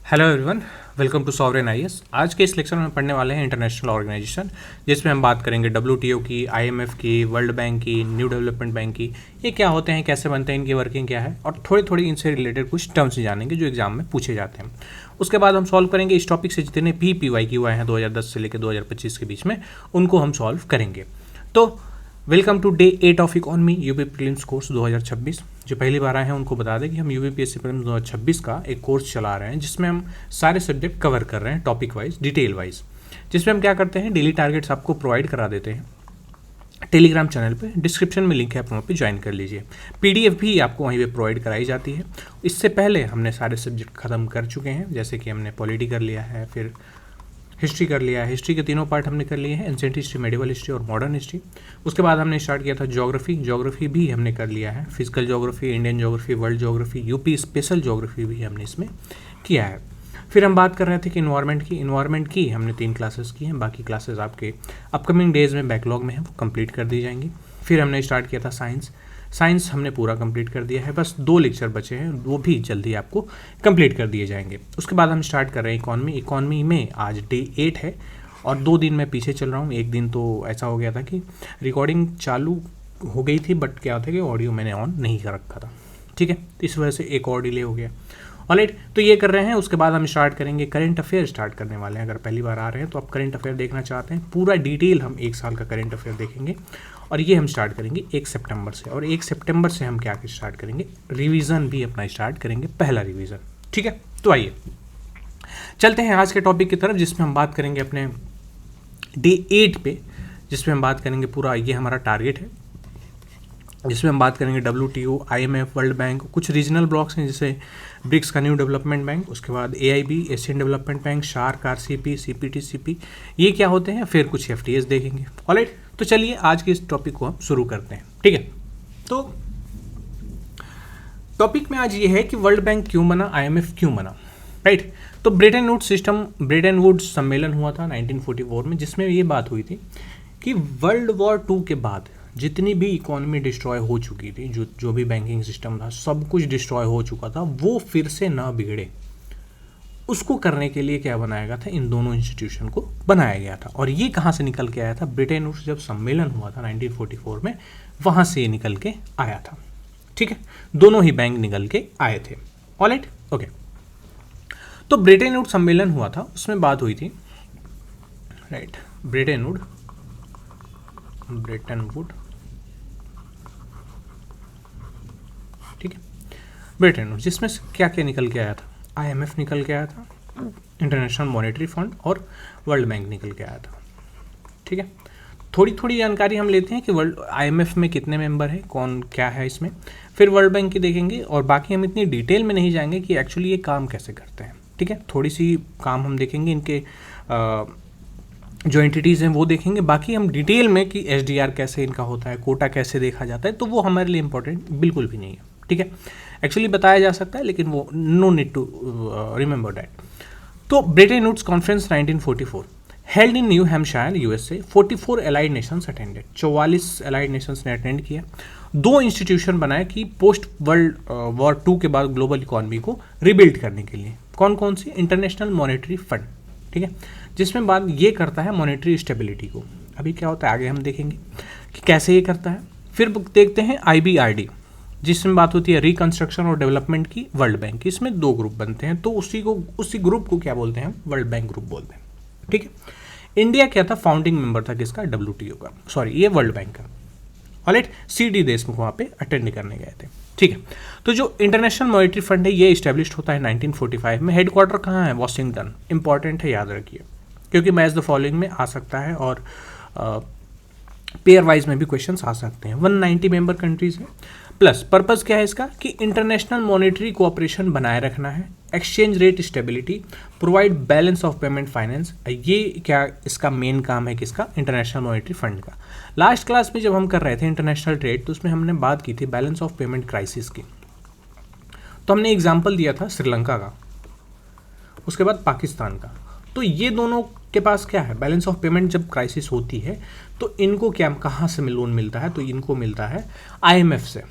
Hello everyone, welcome to Sovereign IAS. आज के इस लेक्चर में पढ़ने वाले हैं इंटरनेशनल ऑर्गेनाइजेशन, जिसमें हम बात करेंगे डब्ल्यूटीओ की, आईएमएफ की, वर्ल्ड बैंक की, न्यू डेवलपमेंट बैंक की। ये क्या होते हैं, कैसे बनते हैं, इनकी वर्किंग क्या है, और थोड़ी थोड़ी इनसे रिलेटेड कुछ टर्म्स जानेंगे जो एग्जाम में पूछे जाते हैं। उसके बाद हम सॉल्व करेंगे इस टॉपिक से जितने पी क्यू आए हैं 2010 से लेकर 2025 के बीच में, उनको हम सॉल्व करेंगे। तो welcome to day 8 of economy UP prelims course 2026। जो पहली बार आए हैं उनको बता दें कि हम यूपीपीएससी प्रीलिम्स 2026 का एक कोर्स चला रहे हैं, जिसमें हम सारे सब्जेक्ट कवर कर रहे हैं टॉपिक वाइज, डिटेल वाइज। जिसमें हम क्या करते हैं, डेली टारगेट्स आपको प्रोवाइड करा देते हैं टेलीग्राम चैनल पे, डिस्क्रिप्शन में लिंक है, आप वहाँ पे ज्वाइन कर लीजिए। पीडीएफ भी आपको वहीं पे प्रोवाइड कराई जाती है। इससे पहले हमने सारे सब्जेक्ट खत्म कर चुके हैं, जैसे कि हमने पॉलिटी कर लिया है, फिर हिस्ट्री कर लिया है। हिस्ट्री के तीनों पार्ट हमने कर लिए हैं, एंशिएंट हिस्ट्री, मेडिवल हिस्ट्री और मॉडर्न हिस्ट्री। उसके बाद हमने स्टार्ट किया था ज्योग्राफी भी हमने कर लिया है, physical geography, Indian geography, world geography, UP special geography भी हमने इसमें किया है। फिर हम बात कर रहे थे कि इन्वायरमेंट की हमने 3 क्लासेस की हैं, बाकी क्लासेस आपके अपकमिंग डेज में बैकलॉग में है, वो कंप्लीट कर दी जाएंगी। फिर हमने स्टार्ट किया था साइंस हमने पूरा कंप्लीट कर दिया है, बस 2 लेक्चर बचे हैं, वो भी जल्दी आपको कंप्लीट कर दिए जाएंगे। उसके बाद हम स्टार्ट कर रहे हैं इकॉनमी में आज डे 8 है, और 2 दिन मैं पीछे चल रहा हूँ। एक दिन तो ऐसा हो गया था कि रिकॉर्डिंग चालू हो गई थी, बट क्या होता है कि ऑडियो मैंने ऑन नहीं कर रखा था, ठीक है, इस वजह से एक और डिले हो गया। ऑलराइट, तो ये कर रहे हैं। उसके बाद हम स्टार्ट करेंगे करंट अफेयर स्टार्ट करने वाले हैं। अगर पहली बार आ रहे हैं तो आप करंट अफेयर देखना चाहते हैं, पूरा डिटेल हम 1 साल का करंट अफेयर देखेंगे, और ये हम स्टार्ट करेंगे 1 सितंबर से। और 1 सितंबर से हम क्या स्टार्ट करेंगे, रिवीजन भी अपना स्टार्ट करेंगे, पहला रिवीजन, ठीक है। तो आइए चलते हैं आज के टॉपिक की तरफ, जिसमें हम बात करेंगे अपने डे 8 पे, जिसमें हम बात करेंगे पूरा, ये हमारा टारगेट है, जिसमें हम बात करेंगे डब्ल्यूटीओ, आईएमएफ, वर्ल्ड बैंक, कुछ रीजनल ब्लॉक्स हैं जैसे ब्रिक्स का न्यू डेवलपमेंट बैंक, उसके बाद AIB, Asian development bank, SAARC, RCP, CPTCP, ये क्या होते हैं, फिर कुछ एफटीएस देखेंगे। ऑलराइट, तो चलिए आज के इस टॉपिक को हम शुरू करते हैं, ठीक है। तो टॉपिक में आज ये है कि वर्ल्ड बैंक क्यों बना, आईएमएफ क्यों बना, राइट। तो ब्रेटन वुड्स सम्मेलन हुआ था 1944 में, जिसमें ये बात हुई थी कि वर्ल्ड वॉर 2 के बाद जितनी भी इकोनॉमी डिस्ट्रॉय हो चुकी थी, जो भी बैंकिंग सिस्टम था, सब कुछ डिस्ट्रॉय हो चुका था, वो फिर से ना बिगड़े, उसको करने के लिए क्या बनाया गया था, इन दोनों इंस्टीट्यूशन को बनाया गया था। और ये कहाँ से निकल के आया था, ब्रिटेन वुड्स जब सम्मेलन हुआ था 1944 में, वहाँ से ये निकल के आया था, ठीक है। दोनों ही बैंक निकल के आए थे। Alright, okay. तो ब्रिटेन वुड्स सम्मेलन हुआ था, उसमें बात हुई थी, right, Bretton Wood Bretton Woods, जिसमें क्या क्या निकल के आया था, आईएमएफ निकल के आया था, इंटरनेशनल मॉनेटरी फंड, और वर्ल्ड बैंक निकल के आया था, ठीक है। थोड़ी थोड़ी जानकारी हम लेते हैं कि वर्ल्ड आईएमएफ में कितने मेंबर हैं, कौन क्या है इसमें, फिर वर्ल्ड बैंक की देखेंगे, और बाकी हम इतनी डिटेल में नहीं जाएंगे कि एक्चुअली ये काम कैसे करते हैं, ठीक है। थोड़ी सी काम हम देखेंगे, इनके जो एंटिटीज़ हैं वो देखेंगे, बाकी हम डिटेल में कि एसडीआर कैसे इनका होता है, कोटा कैसे देखा जाता है, तो वो हमारे लिए इंपॉर्टेंट बिल्कुल भी नहीं है, ठीक है। एक्चुअली बताया जा सकता है, लेकिन वो no need to remember that. तो Bretton Woods conference 1944 held in New Hampshire USA, 44 allied nations attended, 44 allied nations ने अटेंड किया। 2 इंस्टीट्यूशन बनाए कि पोस्ट वर्ल्ड वॉर 2 के बाद ग्लोबल इकोनॉमी को रिबिल्ड करने के लिए। कौन कौन सी, इंटरनेशनल मॉनेटरी फंड, ठीक है, जिसमें बात ये करता है मॉनेटरी स्टेबिलिटी को। अभी क्या होता है आगे हम देखेंगे कि कैसे ये करता है। फिर देखते हैं आईबीआरडी, जिसमें बात होती है रिकंस्ट्रक्शन और डेवलपमेंट की, वर्ल्ड बैंक की। इसमें 2 ग्रुप बनते हैं, तो उसी ग्रुप को क्या बोलते हैं, वर्ल्ड बैंक ग्रुप बोलते हैं, ठीक है। इंडिया क्या था, फाउंडिंग मेंबर था किसका, डब्ल्यूटीओ का, सॉरी ये वर्ल्ड बैंक का। ऑलराइट, सीडी देशमुख वहाँ पे अटेंड करने गए थे, ठीक है। तो जो इंटरनेशनल मॉनेटरी फंड है, ये इस्टेब्लिश होता है 1945 में। हेडक्वार्टर कहाँ है, वॉशिंगटन, इंपॉर्टेंट है, याद रखिए, क्योंकि मैच द फॉलोइंग में आ सकता है, और पेयर वाइज में भी क्वेश्चंस आ सकते हैं। 190 मेंबर कंट्रीज है, प्लस पर्पस क्या है इसका, कि इंटरनेशनल मॉनेटरी कोऑपरेशन बनाए रखना है, exchange rate stability, provide balance of payment finance. ये क्या इसका मेन काम है, किसका, इंटरनेशनल मॉनेटरी फंड का। लास्ट क्लास में जब हम कर रहे थे इंटरनेशनल ट्रेड, तो उसमें हमने बात की थी बैलेंस ऑफ पेमेंट क्राइसिस की। तो हमने एग्जाम्पल दिया था श्रीलंका का, उसके बाद पाकिस्तान का। तो ये दोनों के पास क्या है, बैलेंस ऑफ पेमेंट जब क्राइसिस होती है तो इनको क्या, कहाँ से लोन मिलता है, तो इनको मिलता है आईएमएफ से,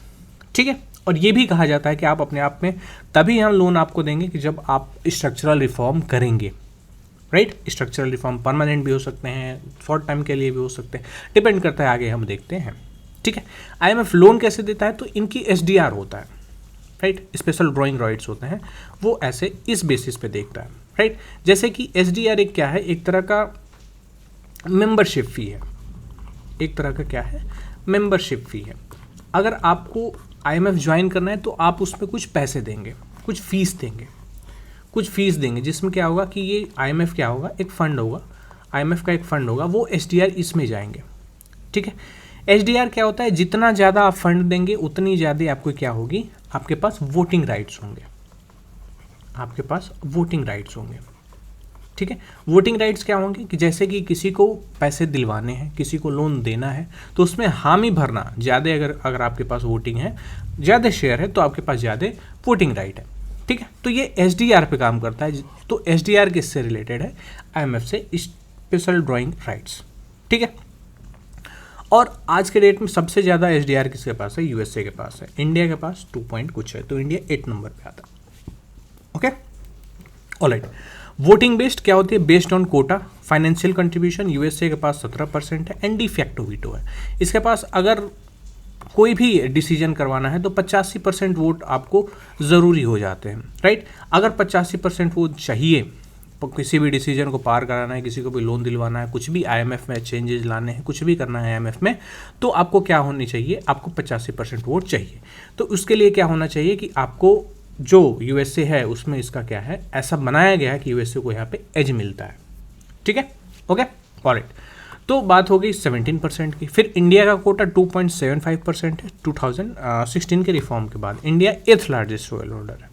ठीक है। और ये भी कहा जाता है कि आप अपने आप में तभी हम लोन आपको देंगे कि जब आप स्ट्रक्चरल रिफॉर्म करेंगे, राइट। स्ट्रक्चरल रिफॉर्म परमानेंट भी हो सकते हैं, शॉर्ट टाइम के लिए भी हो सकते हैं, डिपेंड करता है, आगे हम देखते हैं, ठीक है। आईएमएफ लोन कैसे देता है, तो इनकी एसडीआर होता है, राइट, स्पेशल ड्राइंग राइट्स होते हैं, वो ऐसे इस बेसिस पे देखता है, राइट। जैसे कि एसडीआर एक क्या है, एक तरह का मेंबरशिप फी है, एक तरह का क्या है, मेंबरशिप फी है। अगर आपको आईएमएफ ज्वाइन करना है तो आप उसमें कुछ पैसे देंगे, कुछ फीस देंगे, जिसमें क्या होगा कि ये आईएमएफ क्या होगा, एक फंड होगा, आईएमएफ का एक फंड होगा, वो एसडीआर इसमें जाएंगे, ठीक है। एसडीआर क्या होता है, जितना ज़्यादा आप फंड देंगे उतनी ज़्यादा आपको क्या होगी, आपके पास वोटिंग राइट्स होंगे, ठीक है। वोटिंग राइट्स क्या होंगे कि जैसे कि किसी को पैसे दिलवाने हैं, किसी को लोन देना है, तो उसमें हामी भरना ज़्यादा, अगर आपके पास वोटिंग है, ज़्यादा शेयर है, तो आपके पास ज़्यादा वोटिंग राइट है, ठीक है। तो ये एसडीआर पे काम करता है। तो एसडीआर किससे रिलेटेड है, आईएमएफ से, स्पेशल ड्राइंग राइट्स, ठीक है। और आज के डेट में सबसे ज़्यादा एसडीआर किसके पास है, यूएसए के पास है। इंडिया के पास 2 पॉइंट कुछ है, तो इंडिया 8 नंबर पे आता है, ओके, ऑलराइट। वोटिंग बेस्ड क्या होती है, based on quota, financial contribution, USA के पास 17% है, एंड डी फैक्टो वीटो है। इसके पास अगर कोई भी डिसीजन करवाना है तो 85% वोट आपको ज़रूरी हो जाते हैं, राइट। अगर 85% वोट चाहिए, किसी भी डिसीजन को पार कराना है, किसी को भी लोन दिलवाना है, कुछ भी आईएमएफ में चेंजेस लाने हैं, कुछ भी करना है आईएमएफ में, तो आपको क्या होनी चाहिए, आपको 85% वोट चाहिए। तो उसके लिए क्या होना चाहिए कि आपको जो यूएसए है उसमें इसका क्या है, ऐसा बनाया गया है कि यूएसए को यहाँ पे एज मिलता है, ठीक है, ओके, ऑलराइट। तो बात हो गई 17% की। फिर इंडिया का कोटा 2.75% है। 2016 के रिफॉर्म के बाद India 8th largest share holder है।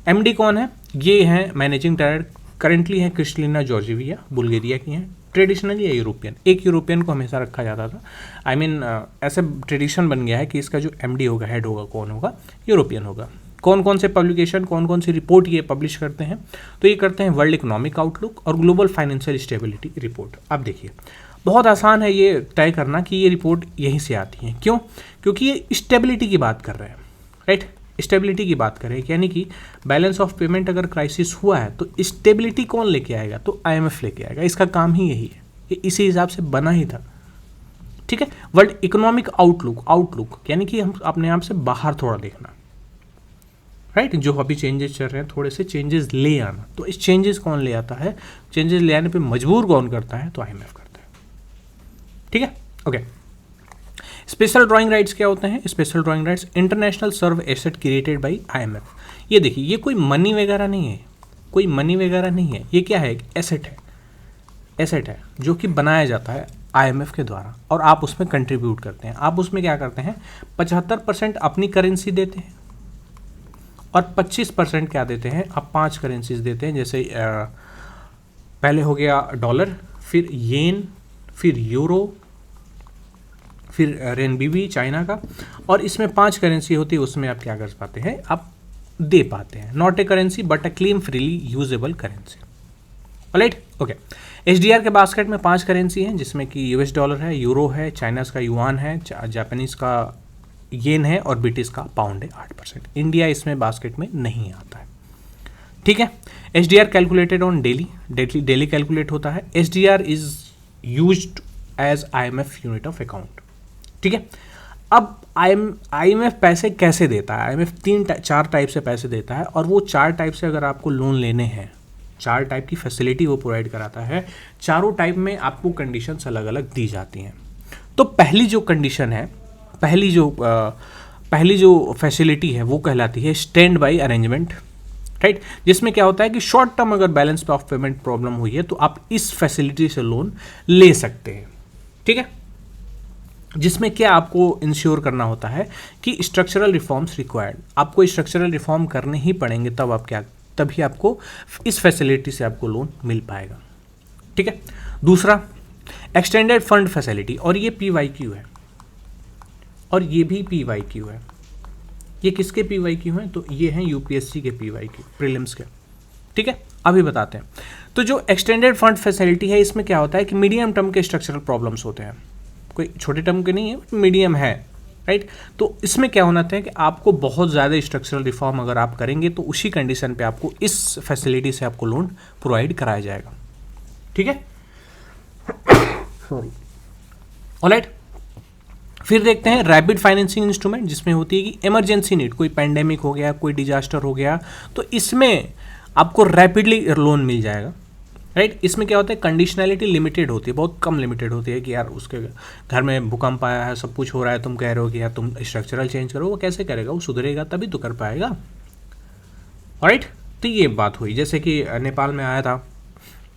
एमडी कौन है, ये हैं मैनेजिंग डायरेक्टर, करेंटली हैं क्रिस्टलिना जॉर्जिविया, बुल्गारिया की हैं, ट्रेडिशनली या यूरोपियन, एक यूरोपियन को हमेशा रखा जाता था, आई मीन ऐसे ट्रेडिशन बन गया है कि इसका जो एमडी होगा, हेड होगा, कौन होगा, यूरोपियन होगा। कौन कौन से पब्लिकेशन, कौन कौन सी रिपोर्ट ये पब्लिश करते हैं, तो ये करते हैं वर्ल्ड इकोनॉमिक आउटलुक और ग्लोबल फाइनेंशियल स्टेबिलिटी रिपोर्ट। अब देखिए, बहुत आसान है ये तय करना कि ये रिपोर्ट यहीं से आती है, क्यों, क्योंकि ये स्टेबिलिटी की बात कर रहे हैं, राइट, स्टेबिलिटी की बात करें, यानी कि बैलेंस ऑफ पेमेंट अगर क्राइसिस हुआ है तो स्टेबिलिटी कौन लेके आएगा, तो आईएमएफ लेके आएगा। इसका काम ही यही है, ये इसी हिसाब से बना ही था, ठीक है। वर्ल्ड इकोनॉमिक आउटलुक यानी कि हम अपने आप से बाहर थोड़ा देखना, राइट, जो अभी चेंजेस चल रहे हैं थोड़े से चेंजेस ले आना। तो इस चेंजेस कौन ले आता है, चेंजेस ले आने पे मजबूर कौन करता है, तो आईएमएफ करता है, ठीक है, ओके। स्पेशल ड्राइंग राइट्स क्या होते हैं, special drawing rights international serve asset created by IMF. ये देखिए, ये कोई मनी वगैरह नहीं है, ये क्या है, एक एसेट है जो कि बनाया जाता है आईएमएफ के द्वारा, और आप उसमें कंट्रीब्यूट करते हैं। आप उसमें क्या करते हैं, 75% अपनी करेंसी देते हैं और 25% क्या देते हैं, आप 5 करेंसीज देते हैं, जैसे पहले हो गया डॉलर, फिर येन, फिर यूरो, फिर रेनबीबी चाइना का, और इसमें 5 करेंसी होती है, उसमें आप क्या कर पाते हैं, आप दे पाते हैं। Not a currency but a claim freely usable currency, right, okay. HDR के बास्केट में 5 करेंसी हैं, जिसमें कि यूएस डॉलर है, यूरो है, चाइनाज का युआन है, जापानीज का येन है, और ब्रिटिश का पाउंड है 8%। इंडिया इसमें बास्केट में नहीं आता है, ठीक है। SDR calculated on daily calculate होता है। SDR is used as IMF unit of account, ठीक है। अब आईएमएफ पैसे कैसे देता है, आईएमएफ 4 टाइप से पैसे देता है, और वो 4 टाइप से अगर आपको लोन लेने हैं, 4 टाइप की फैसिलिटी वो प्रोवाइड कराता है। चारों टाइप में आपको कंडीशंस अलग अलग दी जाती हैं। तो पहली जो कंडीशन है, पहली जो फैसिलिटी है वो कहलाती है स्टैंड बाई अरेंजमेंट, राइट, जिसमें क्या होता है कि शॉर्ट टर्म अगर बैलेंस पे ऑफ पेमेंट प्रॉब्लम हुई है तो आप इस फैसिलिटी से लोन ले सकते हैं, ठीक है। जिसमें क्या आपको इंश्योर करना होता है कि स्ट्रक्चरल रिफॉर्म्स रिक्वायर्ड, आपको स्ट्रक्चरल रिफॉर्म करने ही पड़ेंगे, तभी आपको इस फैसिलिटी से आपको लोन मिल पाएगा, ठीक है। दूसरा एक्सटेंडेड फंड फैसिलिटी, और ये PYQ है, और ये भी PYQ है। ये किसके PYQ हैं, तो ये हैं यूपीएससी के PYQ, प्रीलिम्स के, ठीक है। अभी बताते हैं। तो जो एक्सटेंडेड फंड फैसिलिटी है, इसमें क्या होता है कि मीडियम टर्म के स्ट्रक्चरल प्रॉब्लम्स होते हैं, कोई छोटे टर्म के नहीं है, मीडियम है, राइट। तो इसमें क्या होना था कि आपको बहुत ज़्यादा स्ट्रक्चरल रिफॉर्म अगर आप करेंगे तो उसी कंडीशन पे आपको इस फैसिलिटी से आपको लोन प्रोवाइड कराया जाएगा, ठीक है। Sorry, alright. फिर देखते हैं रैपिड फाइनेंसिंग इंस्ट्रूमेंट, जिसमें होती है कि इमरजेंसी नीड, कोई पैंडेमिक हो गया, कोई डिजास्टर हो गया, तो इसमें आपको रैपिडली लोन मिल जाएगा, राइट। इसमें क्या होता है, कंडीशनैलिटी लिमिटेड होती है, बहुत कम लिमिटेड होती है कि यार उसके घर में भूकंप आया है, सब कुछ हो रहा है, तुम कह रहे हो कि यार तुम स्ट्रक्चरल चेंज करो, वो कैसे करेगा, वो सुधरेगा तभी तो कर पाएगा, राइट। तो ये बात हुई, जैसे कि नेपाल में आया था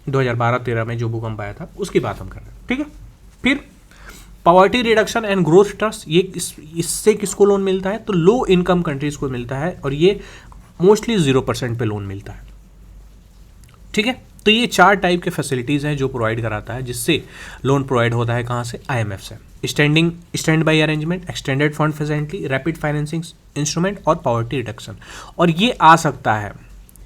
2012-13 में जो भूकंप आया था, उसकी बात हम कर रहे हैं, ठीक है। फिर poverty reduction and growth trust, ये इससे किसको लोन मिलता है, तो लो इनकम कंट्रीज को मिलता है, और ये मोस्टली 0% पे लोन मिलता है, ठीक है। तो ये 4 टाइप के फैसिलिटीज़ हैं जो प्रोवाइड कराता है, जिससे लोन प्रोवाइड होता है कहाँ से, आईएमएफ से। Stand by arrangement, extended fund facility, rapid financing instrument और पॉवर्टी रिडक्शन। और ये आ सकता है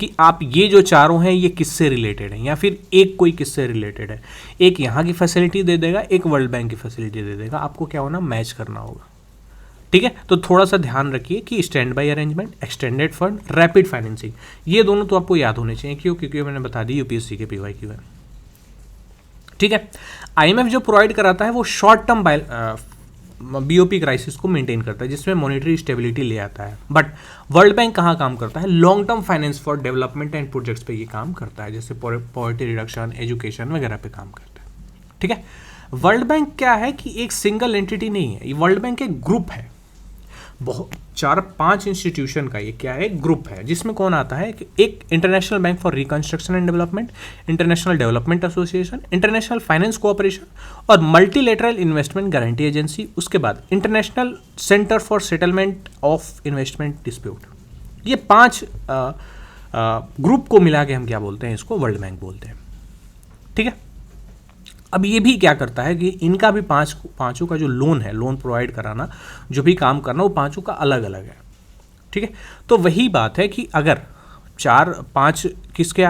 कि आप ये जो चारों हैं ये किससे रिलेटेड है, या फिर एक कोई किससे रिलेटेड है, एक यहाँ की फैसिलिटी दे देगा, एक वर्ल्ड बैंक की फैसिलिटी दे देगा, आपको क्या होना, मैच करना होगा, ठीक है। तो थोड़ा सा ध्यान रखिए कि stand by arrangement, extended fund, rapid financing, ये दोनों तो आपको याद होने चाहिए, क्यों, क्योंकि मैंने बता दी यूपीएससी के पीवाईक्यू है, ठीक है। आईएमएफ जो प्रोवाइड कराता है वो शॉर्ट टर्म बीओपी क्राइसिस को मेंटेन करता है, जिसमें मॉनेटरी स्टेबिलिटी ले आता है। बट वर्ल्ड बैंक कहाँ काम करता है, long term finance for development and projects पे ये काम करता है, जैसे पॉवर्टी रिडक्शन, एजुकेशन वगैरह पे काम करता है, ठीक है। वर्ल्ड बैंक क्या है कि एक सिंगल एंटिटी नहीं है, वर्ल्ड बैंक एक ग्रुप है, बहुत 4-5 इंस्टीट्यूशन का ये क्या है, ग्रुप है, जिसमें कौन आता है कि एक international bank for reconstruction and development, international development association, international finance cooperation और मल्टीलेटरल इन्वेस्टमेंट गारंटी एजेंसी, उसके बाद international centre for settlement of investment dispute. ये 5 ग्रुप को मिला के हम क्या बोलते हैं, इसको वर्ल्ड बैंक बोलते हैं, ठीक है। अब ये भी क्या करता है कि इनका भी पांचों का जो लोन है, लोन प्रोवाइड कराना, जो भी काम करना, वो पांचों का अलग अलग है, ठीक है। तो वही बात है कि अगर 4-5 किसके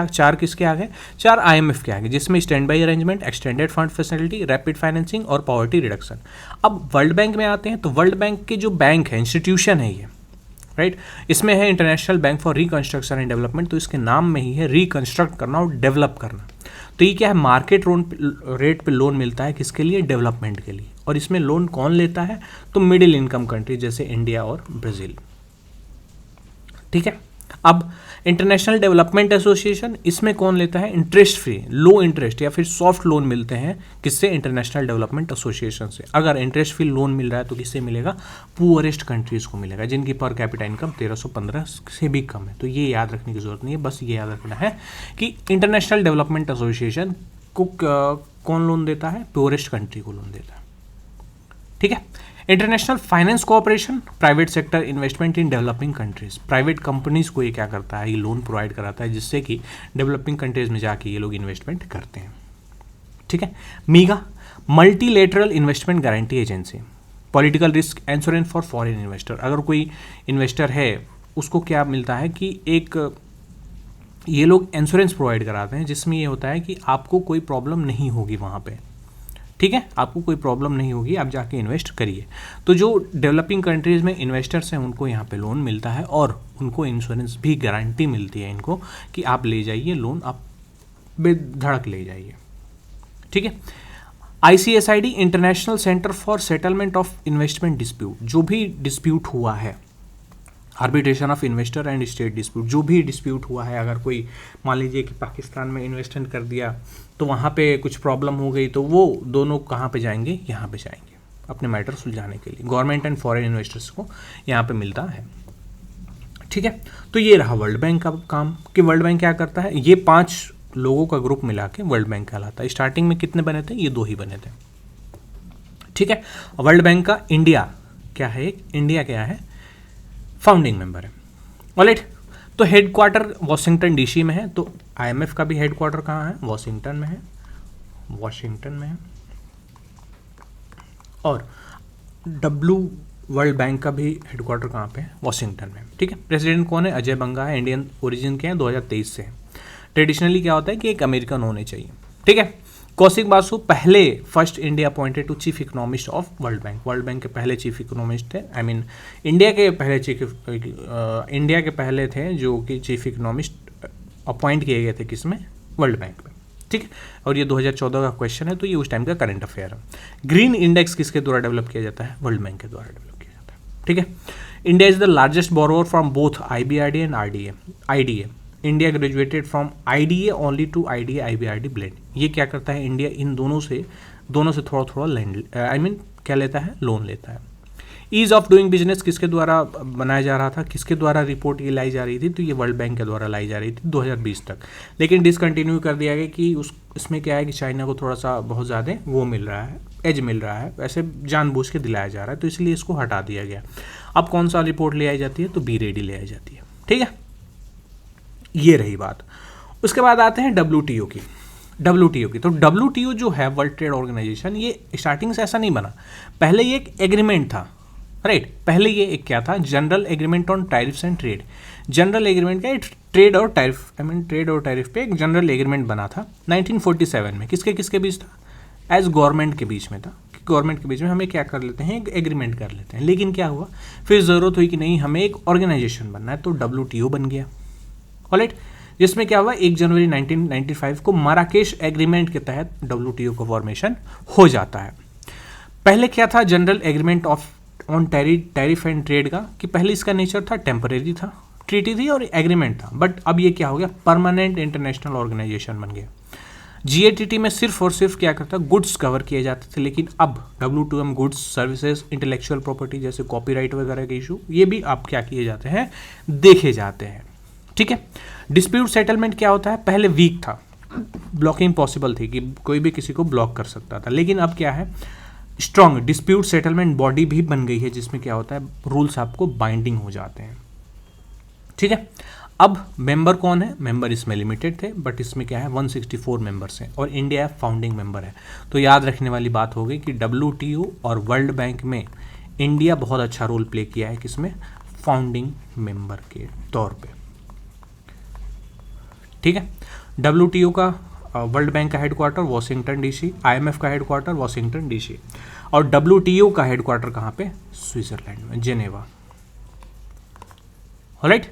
आगे, 4 आईएमएफ के आगे, जिसमें stand by arrangement, extended fund facility, rapid financing और पॉवर्टी रिडक्शन। अब वर्ल्ड बैंक में आते हैं, तो वर्ल्ड बैंक के जो बैंक है, इंस्टीट्यूशन है ये, राइट, इसमें है international bank for reconstruction and development, तो इसके नाम में ही है रिकंस्ट्रक्ट करना और डेवलप करना। तो ये क्या है, मार्केट रेट पे लोन मिलता है, किसके लिए, डेवलपमेंट के लिए। और इसमें लोन कौन लेता है, तो मिडिल इनकम कंट्री जैसे इंडिया और ब्राज़ील, ठीक है। अब इंटरनेशनल डेवलपमेंट एसोसिएशन, इसमें कौन लेता है, इंटरेस्ट फ्री, लो इंटरेस्ट या फिर सॉफ्ट लोन मिलते हैं, किससे, इंटरनेशनल डेवलपमेंट एसोसिएशन से। अगर इंटरेस्ट फ्री लोन मिल रहा है तो किससे मिलेगा, पुअरेस्ट कंट्रीज को मिलेगा, जिनकी पर कैपिटा इनकम 1315 से भी कम है। तो ये याद रखने की जरूरत नहीं है, बस ये याद रखना है कि इंटरनेशनल डेवलपमेंट एसोसिएशन को कौन लोन देता है, पुअरेस्ट कंट्री को लोन देता है, ठीक है। International finance cooperation, private sector investment in developing countries, private companies को ये क्या करता है, ये लोन प्रोवाइड कराता है, जिससे कि डेवलपिंग कंट्रीज में जाके ये लोग इन्वेस्टमेंट करते हैं, ठीक है। MIGA, multilateral investment guarantee agency, political risk insurance for foreign investor. अगर कोई इन्वेस्टर है उसको क्या मिलता है कि एक ये लोग इंश्योरेंस प्रोवाइड कराते हैं, जिसमें ये होता है कि आपको कोई प्रॉब्लम नहीं होगी वहाँ पे, ठीक है, आपको कोई प्रॉब्लम नहीं होगी, आप जाके इन्वेस्ट करिए। तो जो डेवलपिंग कंट्रीज़ में इन्वेस्टर्स हैं उनको यहाँ पे लोन मिलता है, और उनको इंश्योरेंस भी गारंटी मिलती है इनको कि आप ले जाइए लोन, आप बेधड़क ले जाइए, ठीक है। ICSID, international centre for settlement of investment dispute, जो भी डिस्प्यूट हुआ है, arbitration of investor and state dispute, जो भी डिस्प्यूट हुआ है, अगर कोई मान लीजिए कि पाकिस्तान में इन्वेस्टमेंट कर दिया तो वहाँ पे कुछ प्रॉब्लम हो गई, तो वो दोनों कहाँ पे जाएंगे, यहाँ पे जाएंगे अपने मैटर सुलझाने के लिए। गवर्नमेंट एंड फॉरेन इन्वेस्टर्स को यहाँ पे मिलता है, ठीक है। तो ये रहा वर्ल्ड बैंक का काम कि वर्ल्ड बैंक क्या करता है, ये 5 लोगों का ग्रुप मिला के वर्ल्ड बैंक कहलाता है। स्टार्टिंग में कितने बने थे, ये 2 ही बने थे, ठीक है। वर्ल्ड बैंक का इंडिया क्या है, इंडिया क्या है, फाउंडिंग मेंबर है, ऑलराइट। तो हेडक्वार्टर वॉशिंगटन डीसी में है, तो आईएमएफ का भी हेडक्वार्टर कहाँ है, वॉशिंगटन में है, वॉशिंगटन में है। और वर्ल्ड बैंक का भी हेडक्वार्टर कहाँ पे है, वॉशिंगटन में, ठीक है। प्रेसिडेंट कौन है, अजय बंगा है, इंडियन ओरिजिन के हैं, 2023 से है। ट्रेडिशनली क्या होता है कि एक अमेरिकन होने चाहिए, ठीक है। कौशिक बासु पहले first India appointed to chief economist of World Bank के पहले चीफ इकोनॉमिस्ट थे, आई मीन इंडिया के पहले थे जो कि चीफ इकोनॉमिस्ट अपॉइंट किए गए थे किसमें, वर्ल्ड बैंक में, ठीक है। और ये 2014 का क्वेश्चन है, तो ये उस टाइम का करंट अफेयर है। ग्रीन इंडेक्स किसके द्वारा डेवलप किया जाता है, वर्ल्ड बैंक के द्वारा डेवलप किया जाता है, ठीक है। India is the largest borrower from both IBRD and IDA। India graduated from IDA only to IDA IBRD blend. ये क्या करता है, इंडिया इन दोनों से थोड़ा थोड़ा लैंड क्या लेता है, लोन लेता है। ईज ऑफ डूइंग बिजनेस किसके द्वारा बनाया जा रहा था, किसके द्वारा रिपोर्ट ये लाई जा रही थी, तो ये वर्ल्ड बैंक के द्वारा लाई जा रही थी 2020 तक, लेकिन डिसकंटिन्यू कर दिया गया कि इसमें क्या है कि चाइना को थोड़ा सा बहुत ज़्यादा वो मिल रहा है, एज मिल रहा है, वैसे जानबूझ के दिलाया जा रहा है, तो इसलिए इसको हटा दिया गया। अब कौन सा रिपोर्ट ले आई जाती है, तो BREADY ले आई जाती है, ठीक है। ये रही बात। उसके बाद आते हैं WTO की। तो WTO जो है वर्ल्ड ट्रेड ऑर्गेनाइजेशन, ये स्टार्टिंग से ऐसा नहीं बना, पहले ये एक एग्रीमेंट था, राइट। पहले ये एक क्या था, general agreement on tariffs and trade. General agreement का ट्रेड और टैरिफ पे एक जनरल एग्रीमेंट बना था 1947 में। किसके किसके बीच था, एज गवर्नमेंट के बीच में था, कि गवर्नमेंट के बीच में हमें क्या कर लेते हैं, एक एग्रीमेंट कर लेते हैं। लेकिन क्या हुआ, फिर ज़रूरत हुई कि नहीं हमें एक ऑर्गेनाइजेशन बनना है, तो WTO बन गया, ऑलराइट। जिसमें क्या हुआ, 1 जनवरी 1995 को माराकेश एग्रीमेंट के तहत WTO का फॉर्मेशन हो जाता है। पहले क्या था, general agreement on tariff and trade का, कि पहले इसका नेचर था टेम्परेरी था, ट्रीटी थी और एग्रीमेंट था, बट अब ये क्या हो गया, परमानेंट इंटरनेशनल ऑर्गेनाइजेशन बन गया। GATT में सिर्फ और सिर्फ क्या करता, गुड्स कवर किए जाते थे, लेकिन अब WTO में गुड्स, सर्विसेज, इंटेलेक्चुअल प्रॉपर्टी जैसे कॉपीराइट वगैरह के इशू, ये भी अब क्या किए जाते हैं, देखे जाते हैं, ठीक है। डिस्प्यूट सेटलमेंट क्या होता है, पहले वीक था, ब्लॉकिंग पॉसिबल थी कि कोई भी किसी को ब्लॉक कर सकता था, लेकिन अब क्या है, स्ट्रॉन्ग डिस्प्यूट सेटलमेंट बॉडी भी बन गई है, जिसमें क्या होता है, रूल्स आपको बाइंडिंग हो जाते हैं, ठीक है। अब मेंबर कौन है, मेंबर इसमें लिमिटेड थे, बट इसमें क्या है 164 मेंबर्स हैं और इंडिया फाउंडिंग मेंबर है। तो याद रखने वाली बात हो गई कि WTO और वर्ल्ड बैंक में इंडिया बहुत अच्छा रोल प्ले किया है, किसमें, फाउंडिंग मेंबर के तौर पे, ठीक है। WTO का वर्ल्ड बैंक का हेडक्वार्टर वॉशिंगटन DC, IMF का हेडक्वार्टर वॉशिंगटन DC, और WTO का हेडक्वार्टर कहाँ पे, स्विट्जरलैंड में, जेनेवा, ऑलराइट,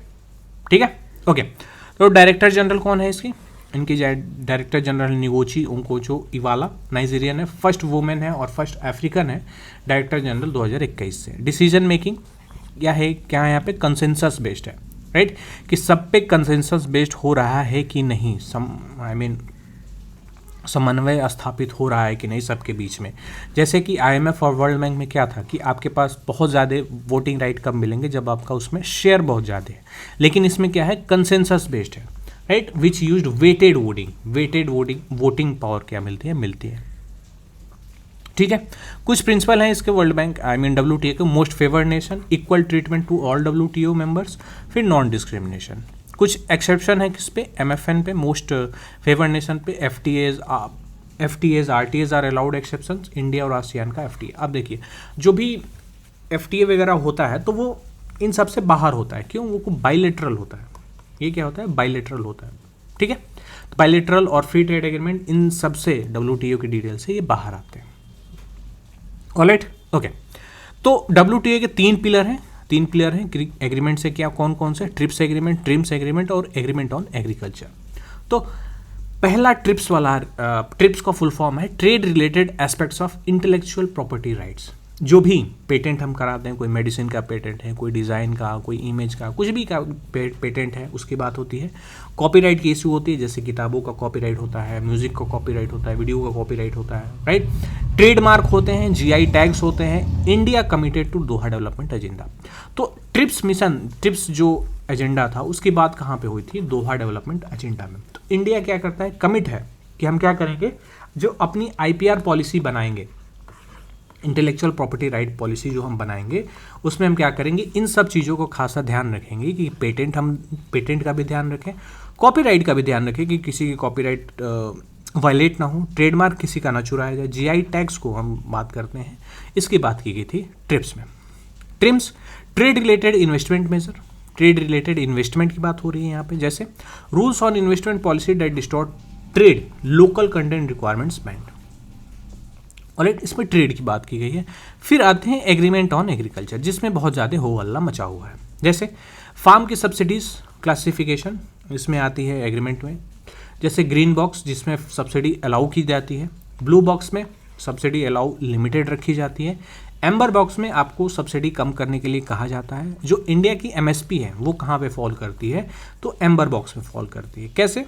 ठीक है, ओके। तो डायरेक्टर जनरल कौन है इसकी, इनकी डायरेक्टर जनरल निगोची ओंकोचो इवाला, नाइजीरियन है, फर्स्ट वुमेन है और फर्स्ट अफ्रीकन है डायरेक्टर जनरल 2021 से। डिसीजन मेकिंग क्या है, यहाँ पे कंसेंसस बेस्ड है, राइट, कि सब पे कंसेंसस बेस्ड हो रहा है कि नहीं, समन्वय स्थापित हो रहा है कि नहीं सबके बीच में। जैसे कि IMF और वर्ल्ड बैंक में क्या था कि आपके पास बहुत ज़्यादा वोटिंग राइट कब मिलेंगे, जब आपका उसमें शेयर बहुत ज़्यादा है, लेकिन इसमें क्या है, कंसेंसस बेस्ड है, right, which used weighted voting power क्या मिलती है, ठीक है। कुछ प्रिंसिपल हैं इसके वर्ल्ड बैंक WTO के, most favoured nation, equal treatment to all WTO members, फिर नॉन डिस्क्रिमिनेशन। कुछ एक्सेप्शन है किस पे, MFN पे, मोस्ट फेवर्ड नेशन पे, FTAs RTAs are allowed exceptions, India और आसियान का FTA। अब देखिए जो भी FTA वगैरह होता है तो वो इन सब से बाहर होता है, क्यों, वो बाइलेटरल होता है, ये क्या होता है, बाइलेटरल होता है, ठीक है। तो बाइलेटरल और फ्री ट्रेड एग्रीमेंट, इन सब से WTO की डिटेल से ये बाहर आते हैं, ऑलराइट, ओके। तो WTO के तीन पिलर हैं एग्रीमेंट से, क्या कौन कौन से, ट्रिप्स एग्रीमेंट और एग्रीमेंट ऑन एग्रीकल्चर। तो पहला ट्रिप्स का फुल फॉर्म है trade related aspects of intellectual property rights. जो भी पेटेंट हम कराते हैं, कोई मेडिसिन का पेटेंट है, कोई डिज़ाइन का, कोई इमेज का, कुछ भी का पेटेंट है, उसकी बात होती है। कॉपीराइट की इशू होती है, जैसे किताबों का कॉपीराइट होता है, म्यूजिक का कॉपीराइट होता है, वीडियो का कॉपीराइट होता है, राइट। ट्रेडमार्क होते हैं, GI टैग्स होते हैं। India committed to Doha development agenda. तो ट्रिप्स जो एजेंडा था उसकी बात कहाँ पे हुई थी, दोहा डेवलपमेंट एजेंडा में। तो इंडिया क्या करता है, कमिट है कि हम क्या करेंगे, जो अपनी IPR पॉलिसी बनाएंगे, इंटेलेक्चुअल प्रॉपर्टी राइट पॉलिसी जो हम बनाएंगे, उसमें हम क्या करेंगे, इन सब चीज़ों को खासा ध्यान रखेंगे कि पेटेंट का भी ध्यान रखें, कॉपीराइट का भी ध्यान रखें कि किसी की कॉपीराइट वायलेट ना हो, ट्रेडमार्क किसी का ना चुराया जाए। GI टैक्स को हम बात करते हैं, इसकी बात की गई थी ट्रिप्स में। Trade related investment measure, trade related investment की बात हो रही है यहाँ पे, जैसे rules on investment policy that distort trade local content requirements banned. Alright, इसमें ट्रेड की बात की गई है। फिर आते हैं एग्रीमेंट ऑन एग्रीकल्चर, जिसमें बहुत ज़्यादा हो हल्ला मचा हुआ है। जैसे फार्म की सब्सिडीज क्लासिफिकेशन इसमें आती है एग्रीमेंट में। जैसे ग्रीन बॉक्स जिसमें सब्सिडी अलाउ की जाती है, ब्लू बॉक्स में सब्सिडी अलाउ लिमिटेड रखी जाती है, एम्बर बॉक्स में आपको सब्सिडी कम करने के लिए कहा जाता है। जो इंडिया की एमएसपी है वो कहाँ पे फॉल करती है, तो एम्बर बॉक्स में फॉल करती है। कैसे?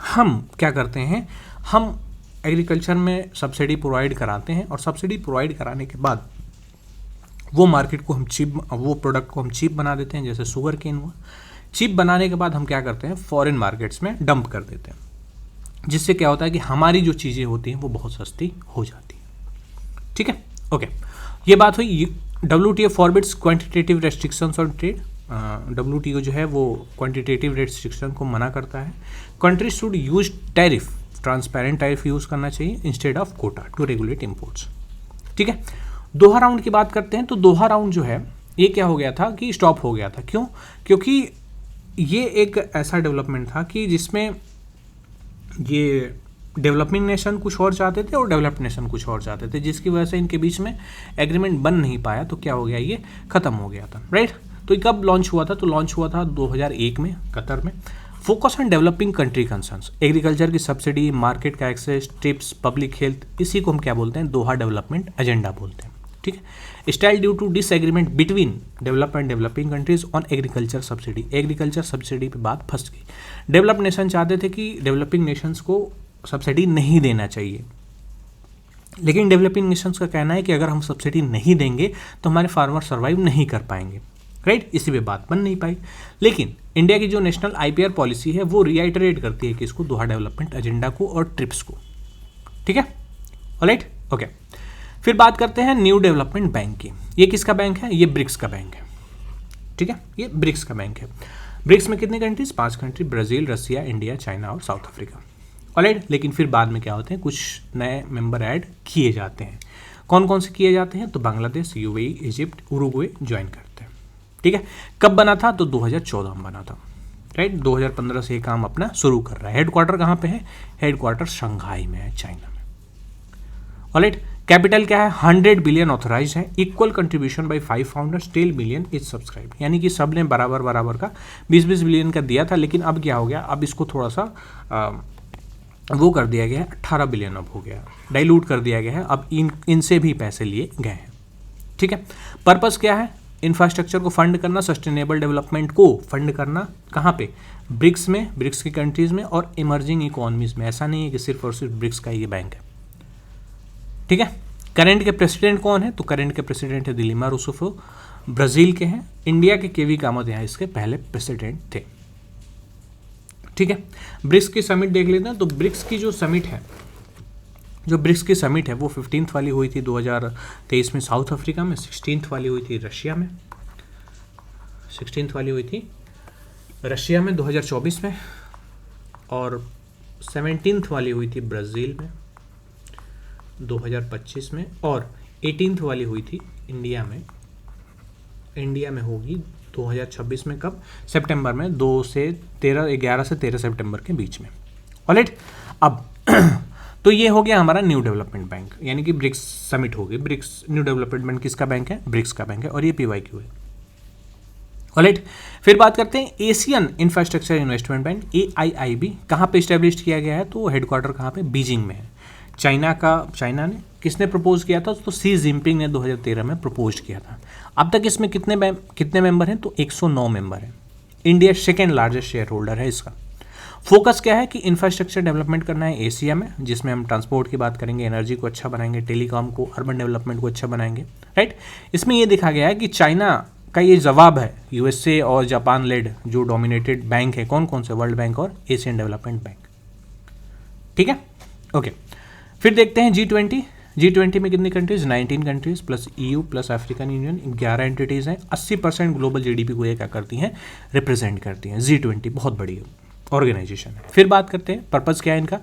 हम क्या करते हैं, हम एग्रीकल्चर में सब्सिडी प्रोवाइड कराते हैं और सब्सिडी प्रोवाइड कराने के बाद वो मार्केट को हम चीप, वो प्रोडक्ट को हम चीप बना देते हैं। जैसे शुगर केन हुआ, चीप बनाने के बाद हम क्या करते हैं, फॉरेन मार्केट्स में डंप कर देते हैं, जिससे क्या होता है कि हमारी जो चीज़ें होती हैं वो बहुत सस्ती हो जाती है। ठीक है, ओके, ये बात हुई। WTO forbids quantitative restrictions on trade. WTO जो है वो क्वांटिटेटिव रेस्ट्रिक्शन को मना करता है। Country should use tariff, transparent tariff use करना चाहिए instead of quota to regulate imports. ठीक है, दोहा राउंड की बात करते हैं। तो दोहा राउंड जो है ये क्या हो गया था कि स्टॉप हो गया था। क्यों? क्योंकि ये एक ऐसा डेवलपमेंट था कि जिसमें ये डेवलपिंग नेशन कुछ और चाहते थे और डेवलप्ड नेशन कुछ और चाहते थे, जिसकी वजह से इनके बीच में एग्रीमेंट बन नहीं पाया। तो क्या हो गया, ये खत्म हो गया था। राइट, तो ये कब लॉन्च हुआ था? तो लॉन्च हुआ था 2001 में कतर में। Focus on developing country concerns, agriculture की सब्सिडी, मार्केट का एक्सेस, टिप्स, पब्लिक हेल्थ, इसी को हम क्या बोलते हैं, दोहा डेवलपमेंट एजेंडा बोलते हैं। ठीक है, style due to disagreement between developed and developing countries on agriculture subsidy, agriculture subsidy पे बात फंस गई। डेवलप्ड नेशन चाहते थे कि डेवलपिंग नेशंस को सब्सिडी नहीं देना चाहिए, लेकिन डेवलपिंग नेशंस का कहना है कि अगर हम सब्सिडी नहीं देंगे तो हमारे फार्मर सर्वाइव नहीं कर पाएंगे। राइट, इसी पे बात बन नहीं पाई। लेकिन इंडिया की जो नेशनल IPR पॉलिसी है वो रिआइटरेट करती है कि इसको, दोहा डेवलपमेंट एजेंडा को और ट्रिप्स को। ठीक है, ऑलराइट, ओके। फिर बात करते हैं न्यू डेवलपमेंट बैंक की। ये किसका बैंक है? ये ब्रिक्स का बैंक है। ठीक है, ये ब्रिक्स का बैंक है। ब्रिक्स में कितनी कंट्रीज? 5 कंट्री, ब्राज़ील, रसिया, इंडिया, चाइना और साउथ अफ्रीका। ऑलराइट, लेकिन फिर बाद में क्या होते हैं, कुछ नए मेंबर ऐड किए जाते हैं। कौन कौन से किए जाते हैं? तो Bangladesh, UAE, Egypt, Uruguay join करते हैं। ठीक है, कब बना था? तो 2014 में बना था। राइट, 2015 से ये काम अपना शुरू कर रहा है। हेडक्वार्टर कहाँ पे है? हेडक्वार्टर शंघाई में है, चाइना में। ऑलराइट, कैपिटल क्या है? 100 बिलियन ऑथराइज है। Equal contribution by 5 founders, 10 billion is subscribe, यानी कि सब ने बराबर बराबर का 20-20 बिलियन का दिया था। लेकिन अब क्या हो गया, अब इसको थोड़ा सा वो कर दिया गया है, 18 बिलियन अब हो गया, डाइल्यूट कर दिया गया है। अब इनसे भी पैसे लिए गए हैं। ठीक है, पर्पस क्या है? इंफ्रास्ट्रक्चर को फंड करना, सस्टेनेबल डेवलपमेंट को फंड करना। कहाँ पे? ब्रिक्स में, ब्रिक्स की कंट्रीज में और इमर्जिंग इकोनॉमीज में। ऐसा नहीं है कि सिर्फ और सिर्फ ब्रिक्स का ये बैंक है। ठीक है, करंट के प्रेसिडेंट कौन है? तो करंट के प्रेसिडेंट है दिलीमा रूसुफ, ब्राज़ील के हैं। इंडिया के केवी कामत यहाँ इसके पहले प्रेसिडेंट थे। ठीक है, ब्रिक्स की समिट देख लेते हैं। तो ब्रिक्स की जो समिट है, वो 15th वाली हुई थी 2023 में साउथ अफ्रीका में, 16th वाली हुई थी रशिया में, 16th वाली हुई थी रशिया में 2024 में, और 17th वाली हुई थी ब्राज़ील में 2025 में, और 18th वाली हुई थी इंडिया में होगी 2026 में। कब? सितंबर में, 11 से 13 सितंबर के बीच में। ऑलराइट, अब तो ये हो गया हमारा न्यू डेवलपमेंट बैंक, यानी कि ब्रिक्स समिट होगी। ब्रिक्स न्यू डेवलपमेंट बैंक किसका बैंक है? ब्रिक्स का बैंक है, और ये PYQ है। ऑलराइट, फिर बात करते हैं Asian infrastructure investment bank, AIIB। कहाँ पे इस्टेब्लिश किया गया है? तो हेडक्वार्टर कहाँ पे? बीजिंग में है। चाइना ने किसने प्रपोज किया था? तो शी जिनपिंग ने 2013 में प्रपोज किया था। अब तक इसमें कितने मेंबर हैं? तो 109 मेंबर हैं। India second largest share holder है इसका। फोकस क्या है कि इंफ्रास्ट्रक्चर डेवलपमेंट करना है एशिया में, जिसमें हम ट्रांसपोर्ट की बात करेंगे, एनर्जी को अच्छा बनाएंगे, टेलीकॉम को, अर्बन डेवलपमेंट को अच्छा बनाएंगे। राइट, इसमें ये देखा गया है कि चाइना का ये जवाब है USA और जापान लेड जो डोमिनेटेड बैंक है। कौन कौन से? वर्ल्ड बैंक और एशियन डेवलपमेंट बैंक। ठीक है, ओके। फिर देखते हैं G20 में कितनी countries? 19 countries plus EU plus African union, 11 entities हैं। 80% ग्लोबल GDP को ये क्या करती हैं? रिप्रेजेंट करती हैं। G20 बहुत बड़ी ऑर्गेनाइजेशन है। फिर बात करते हैं पर्पज़ क्या है इनका?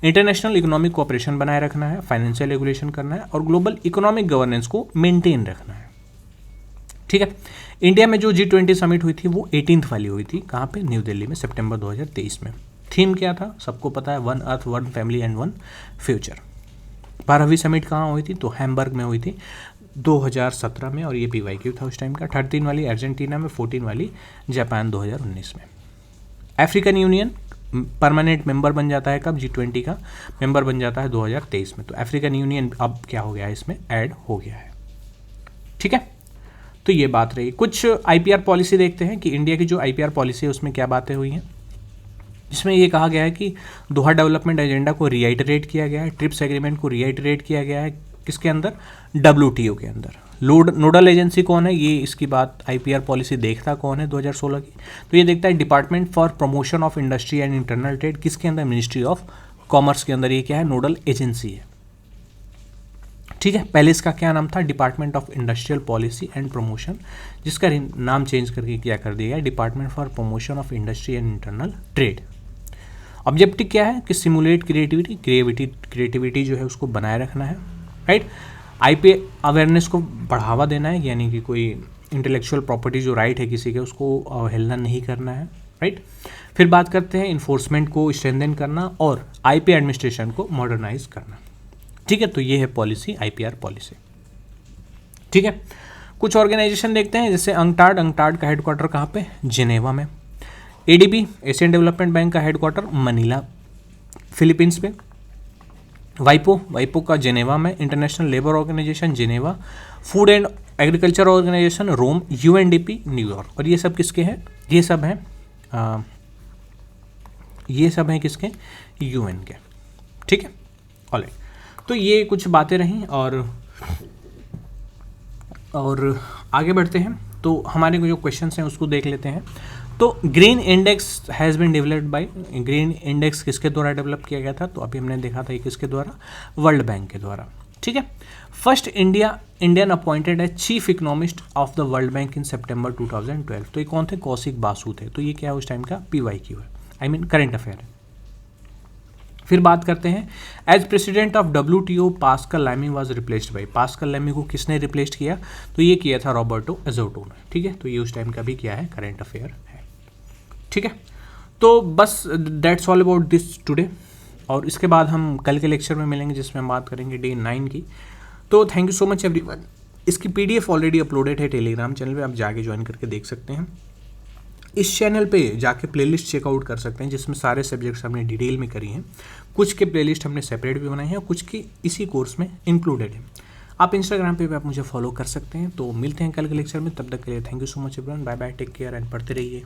इंटरनेशनल इकोनॉमिक कोऑपरेशन बनाए रखना है, फाइनेंशियल रेगुलेशन करना है, और ग्लोबल इकोनॉमिक गवर्नेंस को मेंटेन रखना है। ठीक है, इंडिया में जो G20 समिट हुई थी वो 18th वाली हुई थी। कहाँ पे? न्यू दिल्ली में, सितंबर 2023 में। थीम क्या था सबको पता है, one earth one family and one future. 12वीं समिट कहाँ हुई थी? तो हैम्बर्ग में हुई थी 2017 में, और ये PYQ था उस टाइम का। 13 वाली अर्जेंटीना में, 14 वाली जापान 2019 में। अफ्रीकन यूनियन परमानेंट मेंबर बन जाता है कब? G20 का मेंबर बन जाता है 2023 में। तो अफ्रीकन यूनियन अब क्या हो गया है, इसमें ऐड हो गया है। ठीक है, तो ये बात रही। कुछ IPR पॉलिसी देखते हैं कि इंडिया की जो IPR पॉलिसी है उसमें क्या बातें हुई हैं, जिसमें ये कहा गया है कि दोहा डेवलपमेंट एजेंडा को रीआइटरेट किया गया है, ट्रिप्स एग्रीमेंट को रीआइटरेट किया गया है, किसके अंदर? WTO के अंदर। नोडल एजेंसी कौन है, ये इसकी बात IPR पॉलिसी देखता कौन है 2016 की? तो ये देखता है department for promotion of industry and internal trade, किसके अंदर? मिनिस्ट्री ऑफ कॉमर्स के अंदर। ये क्या है? नोडल एजेंसी है। ठीक है, पहले इसका क्या नाम था? Department of industrial policy and promotion, जिसका नाम चेंज करके क्या कर दिया गया? Department for promotion of industry and internal trade. Objective क्या है? कि सिमुलेट क्रिएटिविटी जो है उसको बनाए रखना है, राइट। IP अवेयरनेस को बढ़ावा देना है, यानी कि कोई इंटेलेक्चुअल प्रॉपर्टी जो राइट है किसी के, उसको अवहेलना नहीं करना है, राइट। फिर बात करते हैं इन्फोर्समेंट को स्ट्रेंथन करना और IP एडमिनिस्ट्रेशन को मॉडर्नाइज करना। ठीक है, तो ये है पॉलिसी, IPR पॉलिसी। ठीक है, कुछ ऑर्गेनाइजेशन देखते हैं, जैसे अंगटाड का हेडक्वार्टर कहाँ पे? जिनेवा में। ADB एशियन डेवलपमेंट बैंक का हेडक्वार्टर मनीला फिलीपींस में। वाइपो का जिनेवा में। International labour organisation Geneva. Food and agriculture organisation Rome. UNDP New York. और ये सब किसके हैं? ये सब हैं किसके? UN के। ठीक है, ऑलराइट। तो ये कुछ बातें रहीं, और आगे बढ़ते हैं। तो हमारे जो क्वेश्चंस हैं उसको देख लेते हैं। तो green index has been developed by, green index किसके द्वारा डेवलप किया गया था? तो अभी हमने देखा था ये किसके द्वारा? वर्ल्ड बैंक के द्वारा। ठीक है, first Indian appointed as chief economist of the world bank in September 2012। तो ये कौन थे? कौशिक बासु थे। तो ये क्या है उस टाइम का? PYQ है, आई मीन करंट अफेयर है। फिर बात करते हैं, as president of WTO Pascal Lamy was replaced by. Pascal Lamy को किसने रिप्लेस किया? तो ये किया था रॉबर्टो एजोटो ने। ठीक है, तो ये उस टाइम का भी क्या है? करंट अफेयर है। ठीक है, तो बस that's all about this today, और इसके बाद हम कल के लेक्चर में मिलेंगे जिसमें हम बात करेंगे Day 9 की। तो thank you so much everyone. इसकी PDF ऑलरेडी अपलोडेड है टेलीग्राम चैनल पे, आप जाके ज्वाइन करके देख सकते हैं। इस चैनल पे जाके प्लेलिस्ट चेकआउट कर सकते हैं, जिसमें सारे सब्जेक्ट्स हमने डिटेल में करी हैं। कुछ के प्लेलिस्ट हमने सेपरेट भी बनाए हैं और कुछ की इसी कोर्स में इंक्लूडेड है। आप इंस्टाग्राम पे भी आप मुझे फॉलो कर सकते हैं। तो मिलते हैं कल के लेक्चर में, तब तक के लिए thank you so much everyone, bye bye, take care and पढ़ते रहिए।